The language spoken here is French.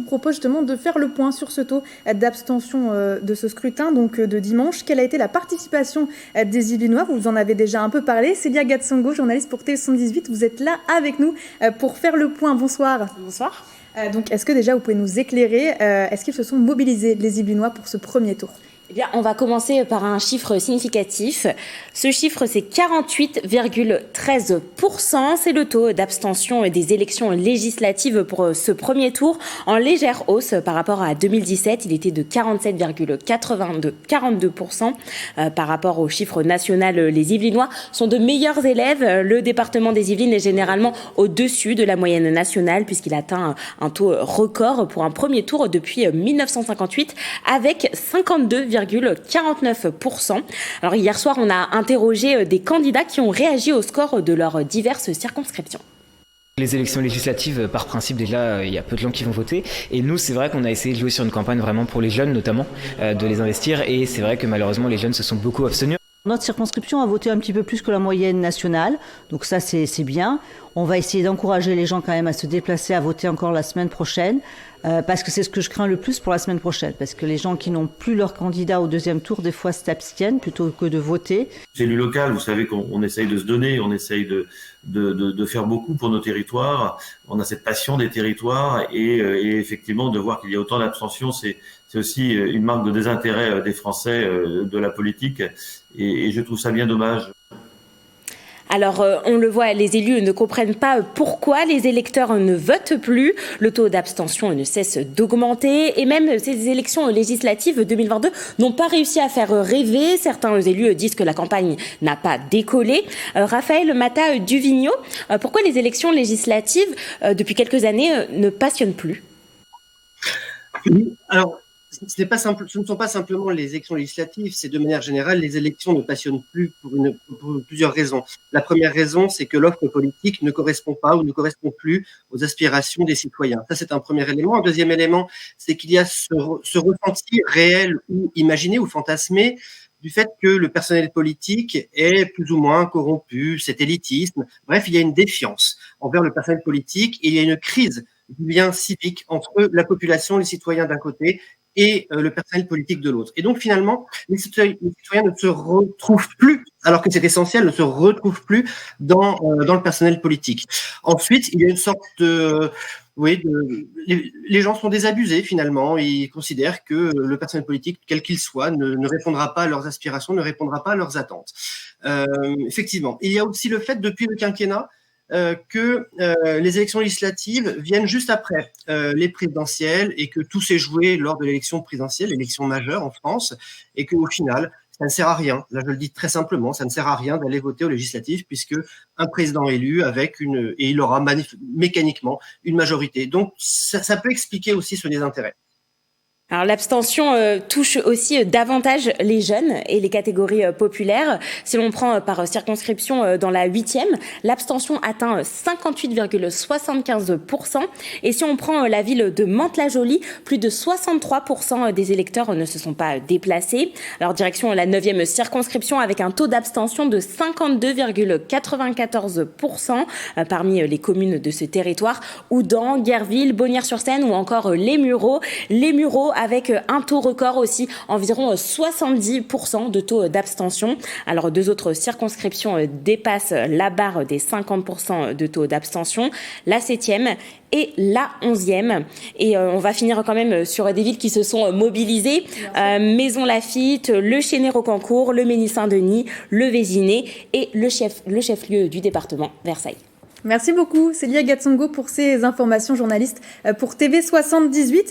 propose justement de faire le point sur ce taux d'abstention de ce scrutin, donc de dimanche. Quelle a été la participation des Yvelinois? Vous en avez déjà un peu parlé. Célia Gatsongo, journaliste pour TV78, vous êtes là avec nous pour faire le point. Bonsoir. Bonsoir. Donc, est-ce que déjà vous pouvez nous éclairer? Est-ce qu'ils se sont mobilisés, les Yvelinois, pour ce premier tour? Eh bien, on va commencer par un chiffre significatif. Ce chiffre, c'est 48,13%. C'est le taux d'abstention des élections législatives pour ce premier tour, en légère hausse par rapport à 2017. Il était de 47,42% par rapport au chiffre national. Les Yvelinois sont de meilleurs élèves. Le département des Yvelines est généralement au-dessus de la moyenne nationale puisqu'il atteint un taux record pour un premier tour depuis 1958 avec 52,49%. Alors hier soir, on a interrogé des candidats qui ont réagi au score de leurs diverses circonscriptions. Les élections législatives, par principe, déjà, il y a peu de gens qui vont voter. Et nous, c'est vrai qu'on a essayé de jouer sur une campagne vraiment pour les jeunes, notamment, de les investir. Et c'est vrai que malheureusement, les jeunes se sont beaucoup abstenus. Notre circonscription a voté un petit peu plus que la moyenne nationale, donc ça c'est bien. On va essayer d'encourager les gens quand même à se déplacer, à voter encore la semaine prochaine, parce que c'est ce que je crains le plus pour la semaine prochaine, parce que les gens qui n'ont plus leur candidat au deuxième tour, des fois s'abstiennent plutôt que de voter. Élu local, vous savez qu'on essaye de se donner, on essaye de faire beaucoup pour nos territoires. On a cette passion des territoires et effectivement de voir qu'il y a autant d'abstention, c'est aussi une marque de désintérêt des Français de la politique et je trouve ça bien dommage. Alors, on le voit, les élus ne comprennent pas pourquoi les électeurs ne votent plus. Le taux d'abstention ne cesse d'augmenter. Et même ces élections législatives 2022 n'ont pas réussi à faire rêver. Certains élus disent que la campagne n'a pas décollé. Raphaël Mata-Duvigneau, pourquoi les élections législatives, depuis quelques années, ne passionnent plus? Alors, ce ne sont pas simplement les élections législatives, c'est de manière générale, les élections ne passionnent plus pour plusieurs raisons. La première raison, c'est que l'offre politique ne correspond pas ou ne correspond plus aux aspirations des citoyens. Ça, c'est un premier élément. Un deuxième élément, c'est qu'il y a ce ressenti réel ou imaginé ou fantasmé du fait que le personnel politique est plus ou moins corrompu, cet élitisme. Bref, il y a une défiance envers le personnel politique et il y a une crise du lien civique entre la population, les citoyens d'un côté, et le personnel politique de l'autre. Et donc finalement, les citoyens ne se retrouvent plus, alors que c'est essentiel, ne se retrouvent plus dans le personnel politique. Ensuite, il y a une sorte de... les gens sont désabusés finalement, ils considèrent que le personnel politique, quel qu'il soit, ne répondra pas à leurs aspirations, ne répondra pas à leurs attentes. Effectivement. Il y a aussi le fait, depuis le quinquennat, que les élections législatives viennent juste après les présidentielles et que tout s'est joué lors de l'élection présidentielle, l'élection majeure en France, et qu'au final, ça ne sert à rien. Là, je le dis très simplement, ça ne sert à rien d'aller voter aux législatives puisque un président élu et il aura mécaniquement une majorité. Donc, ça peut expliquer aussi ce désintérêt. Alors l'abstention touche aussi davantage les jeunes et les catégories populaires. Si l'on prend par circonscription dans la 8e, l'abstention atteint 58,75%. Et si on prend la ville de Mantes-la-Jolie, plus de 63% des électeurs ne se sont pas déplacés. Alors direction la 9e circonscription avec un taux d'abstention de 52,94% parmi les communes de ce territoire. Oudan, Guerville, Bonnières-sur-Seine ou encore Les Mureaux. Les Mureaux avec un taux record aussi, environ 70% de taux d'abstention. Alors, deux autres circonscriptions dépassent la barre des 50% de taux d'abstention, la 7e et la 11e. Et on va finir quand même sur des villes qui se sont mobilisées. Maisons-Laffitte, le Chénet-Rocancourt, le Mesnil-Saint-Denis, le Vésinet et le chef-lieu du département, Versailles. Merci beaucoup, Célia Gatsongo, pour ces informations, journaliste pour TV78.